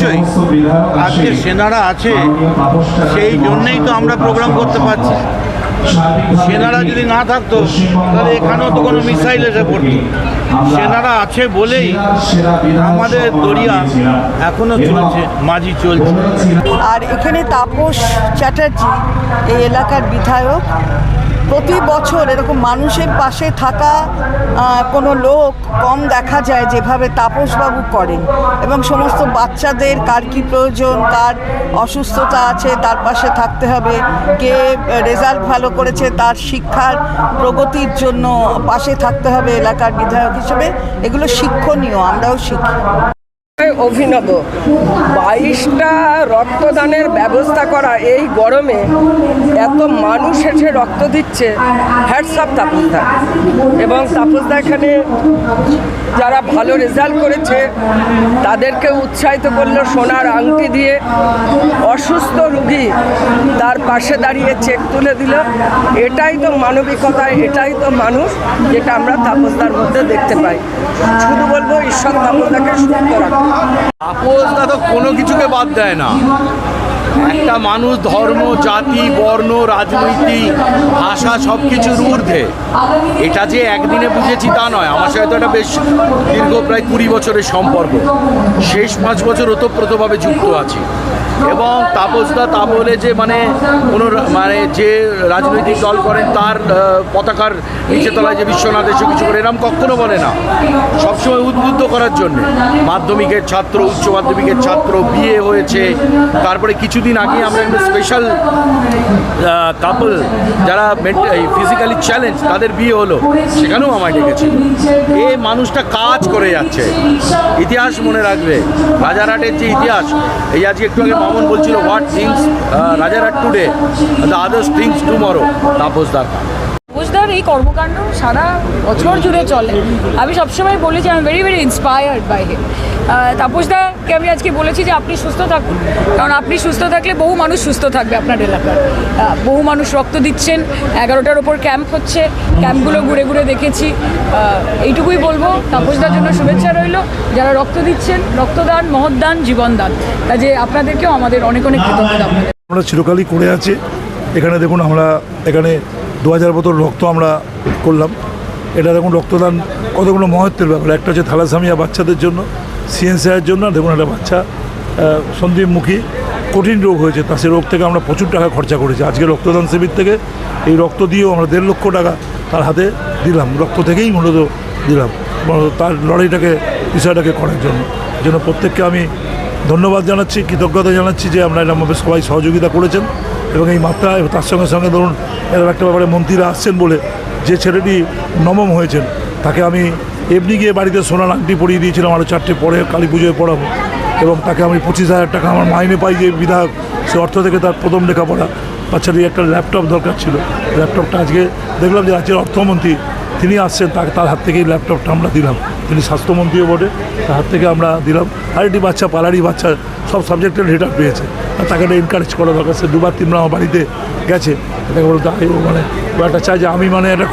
অবশ্যই আজকে সেনারা আছে সেই জন্যেই তো আমরা প্রোগ্রাম করতে পারছি। সেনারা যদি না থাকতো তাহলে এখানেও তো কোনো মিসাইল এসে পড়তো। সেনারা আছে বলেই আমাদের দরিয়া এখনো চলছে, মাঝি চলছে। আর এখানে তাপস চ্যাটার্জি এই এলাকার বিধায়ক, প্রতি বছর এরকম মানুষের পাশে থাকা কোনো লোক কম দেখা যায় যেভাবে তাপসবাবু করেন, এবং সমস্ত বাচ্চাদের কার কী প্রয়োজন, কার অসুস্থতা আছে তার পাশে থাকতে হবে, কে রেজাল্ট ভালো করেছে তার শিক্ষার প্রগতির জন্য পাশে থাকতে হবে এলাকার বিধায়ক হিসেবে, এগুলো শিক্ষণীয়, আমরাও শিখি। অভিনব 22টা রক্তদানের ব্যবস্থা করা এই গরমে, এত মানুষ এসে রক্ত দিচ্ছে, হ্যাটস অফ তাপসদা। এবং তাপসদা এখানে যারা ভালো রেজাল্ট করেছে তাদেরকে উৎসাহিত করলো সোনার আংটি দিয়ে, অসুস্থ রুগী তার পাশে দাঁড়িয়ে চেক তুলে দিল। এটাই তো মানবিকতা, এটাই তো মানুষ, যেটা আমরা তাপসদার মধ্যে দেখতে পাই। শুধু বলবো ঈশ্বর তাপসদাকে সুস্থ রাখুন। তাপসদা তো কোনো কিছুকে বাদ দেয় না। একটা মানুষ ধর্ম, জাতি, বর্ণ, রাজনৈতিক, ভাষা সব কিছুর ঊর্ধ্বে। এটা যে একদিনে বুঝেছি তা নয়, আমার সাথে তো এটা বেশ দীর্ঘ প্রায় 20 বছরের সম্পর্ক। শেষ 5 বছর ওতপ্রোতভাবে যুক্ত আছি। এবং তাপসদা তা বলে যে কোনো যে রাজনৈতিক দল করেন তার পতাকার নিচে তলায় যে বিশ্বনাথ এসে কিছু করে, এরকম কখনো বলে না। সবসময় উদ্বুদ্ধ করার জন্য। মাধ্যমিকের ছাত্র, উচ্চ মাধ্যমিকের ছাত্র, বিয়ে হয়েছে, তারপরে কিছুদিন আগে আমরা একটা স্পেশাল কাপল যারা ফিজিক্যালি চ্যালেঞ্জ তাদের বিয়ে হলো, সেখানেও আমায় ডেকেছিল। এই মানুষটা কাজ করে যাচ্ছে, ইতিহাস মনে রাখবে। রাজারহাটের যে ইতিহাস, এই আজকে একটু আগে মামুন বলছিল what things Rajarhat today the others things tomorrow, তাপসদার। তাপসদার এই কর্মকাণ্ড সারা বছর জুড়ে চলে। আমি সবসময় বলেছি I am very very inspired by him. তাপসদাকে আমি আজকে বলেছি যে আপনি সুস্থ থাকুন, কারণ আপনি সুস্থ থাকলে বহু মানুষ সুস্থ থাকবে আপনার এলাকার। বহু মানুষ রক্ত দিচ্ছেন, 11টার ওপর ক্যাম্প হচ্ছে, ক্যাম্পগুলো ঘুরে ঘুরে দেখেছি। এইটুকুই বলবো, তাপসদার জন্য শুভেচ্ছা রইল। যারা রক্ত দিচ্ছেন, রক্তদান মহৎদান, জীবনদান, কাজে আপনাদেরকেও আমাদের অনেক অনেক কৃতজ্ঞতা। আমরা চিরকালই করে আছি। এখানে দেখুন, আমরা এখানে 2000 বোতল রক্ত আমরা করলাম। এটা দেখুন রক্তদান কতগুলো মহত্বের ব্যাপার। একটা হচ্ছে থ্যালাসেমিয়া বাচ্চাদের জন্য, সিএনসিআর জন্য। দেখুন একটা বাচ্চা সন্ধিমুখী কঠিন রোগ হয়েছে, তা সে রোগ থেকে আমরা প্রচুর টাকা খরচা করেছি। আজকে রক্তদান শিবির থেকে এই রক্ত দিয়েও আমরা 1.5 লক্ষ টাকা তার হাতে দিলাম। রক্ত থেকেই মূলত দিলাম তার লড়াইটাকে, বিষয়টাকে করার জন্য প্রত্যেককে আমি ধন্যবাদ জানাচ্ছি, কৃতজ্ঞতা জানাচ্ছি যে আমরা এরকমভাবে সবাই সহযোগিতা করেছেন। এবং এই মাত্রা, তার সঙ্গে সঙ্গে ধরুন এরকম একটা ব্যাপারে মন্ত্রীরা আসছেন বলে যে ছেলেটি নবম হয়েছেন তাকে আমি এমনি গিয়ে বাড়িতে সোনার আংটি পরিয়ে দিয়েছিলাম, আরও 4টে পরে কালী পুজোয় পড়াবো। এবং তাকে আমি 25,000 টাকা আমার মাইনে পাই যে বিধায়ক, সে অর্থ থেকে তার প্রথম লেখাপড়া। বাচ্চাটির একটা ল্যাপটপ দরকার ছিল, ল্যাপটপটা আজকে দেখলাম যে রাজ্যের অর্থমন্ত্রী তিনি আসছেন, তার হাত থেকেই ল্যাপটপটা আমরা দিলাম। তিনি স্বাস্থ্যমন্ত্রীও বটে, তার হাত থেকে আমরা দিলাম। আর একটি বাচ্চা, পালারি বাচ্চা, সব সাবজেক্টের লেটার পেয়েছে। আর তাকে একটা এনকারেজ করা দরকার। সে 2-3বার আমার বাড়িতে গেছে, তাকে বলতে ও একটা চাই যে আমি এটা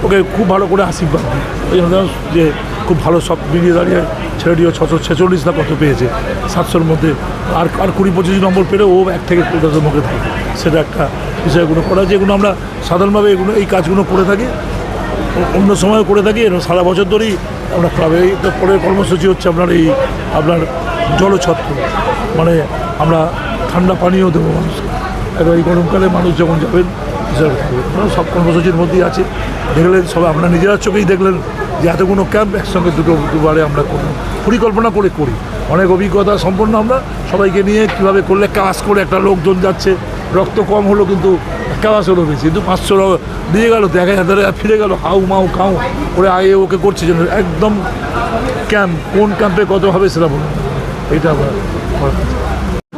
ওকে খুব ভালো করে আশীর্বাদ দিই। ওই জন্য যে খুব ভালো সব মিলিয়ে দাঁড়িয়ে ছেলেটিও 646 না কত পেয়েছে 700-র মধ্যে। আর 20-25 নম্বর পেলে ও 1 থেকে 10 মুখে থাকে। সেটা একটা বিষয়গুলো করা, যেগুলো আমরা সাধারণভাবে এই কাজগুলো করে থাকি, অন্য সময়ও করে থাকি। সারা বছর ধরেই আমরা ক্লাবে এই পরের কর্মসূচি হচ্ছে আপনার জলছত্র, আমরা ঠান্ডা পানীয় দেবো মানুষকে। এবার এই গরমকালে মানুষ যখন যাবেন সব কর্মসূচির মধ্যেই আছে। দেখলেন সবাই, আপনারা নিজেরা চোখেই দেখলেন যে এতগুলো ক্যাম্প একসঙ্গে দুবারে আমরা পরিকল্পনা করি। অনেক অভিজ্ঞতা সম্পন্ন আমরা সবাইকে নিয়ে কীভাবে করলে কাজ করে একটা লোকজন যাচ্ছে, রক্ত কম হলো কিন্তু কাজ হলো বেশি, কিন্তু 500 দিয়ে গেল, 1000 ফিরে গেল, হাউ মাউ খাও করে আগে ওকে করছে যেন একদম ক্যাম্প। কোন ক্যাম্পে কত হবে সেটা বলুন, এইটা আমরা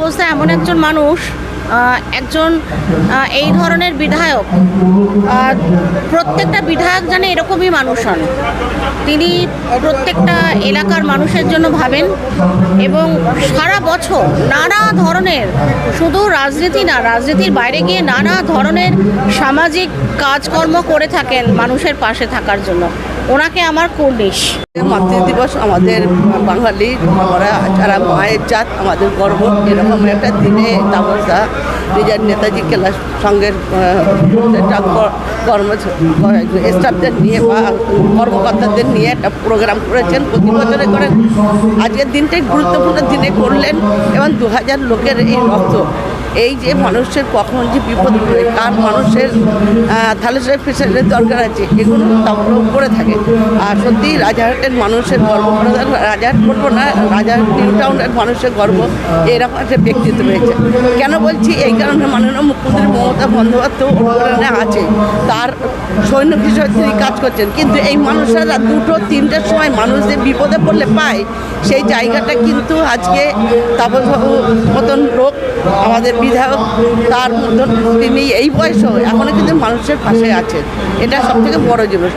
অবস্থায় এমন একজন মানুষ, একজন এই ধরনের বিধায়ক, প্রত্যেকটা বিধায়ক যেন এরকমই মানুষ হন। তিনি প্রত্যেকটা এলাকার মানুষের জন্য ভাবেন এবং সারা বছর নানা ধরনের, শুধু রাজনীতি না, রাজনীতির বাইরে গিয়ে নানা ধরনের সামাজিক কাজকর্ম করে থাকেন মানুষের পাশে থাকার জন্য। ওনাকে আমার কুর্নিশ। মাতৃদিবস আমাদের বাঙালি আমরা যারা মায়ের জাত আমাদের গর্ব। এরকম একটা দিনে তাপসদা নিজের নেতাজি ক্লাস সঙ্গের স্টাফদের নিয়ে বা কর্মকর্তাদের নিয়ে একটা প্রোগ্রাম করেছেন, প্রতি বছরে করেন। আজকের দিনটাই গুরুত্বপূর্ণ দিনে করলেন এবং 2000 লোকের এই রক্ত, এই যে মানুষের কখন যে বিপদ হয়, কার মানুষের থ্যালাসেমিয়া পেশেন্টের দরকার আছে, এগুলো তাও করে থাকে। আর সত্যি রাজারহাটের মানুষের গর্ব, রাজারহাট বলবো না, রাজারহাট নিউ টাউনের মানুষের গর্ব, এরকম একটা ব্যক্তিত্ব রয়েছে। কেন বলছি? এই কারণে মাননীয় মুখ্যমন্ত্রী মমতা বন্দ্যোপাধ্যায় অনুপ্রেরণা আছে, তার সৈনিক হিসেবে তিনি কাজ করছেন। কিন্তু এই মানুষেরা 2-3টের সময় মানুষদের বিপদে পড়লে পায়, সেই জায়গাটা কিন্তু আজকে তাপসবাবু মতন লোক, আমাদের বিধায়ক, তার মতন তিনি এই বয়সেও এখনও কিন্তু মানুষের পাশে আছেন। এটা সবথেকে বড় জিনিস।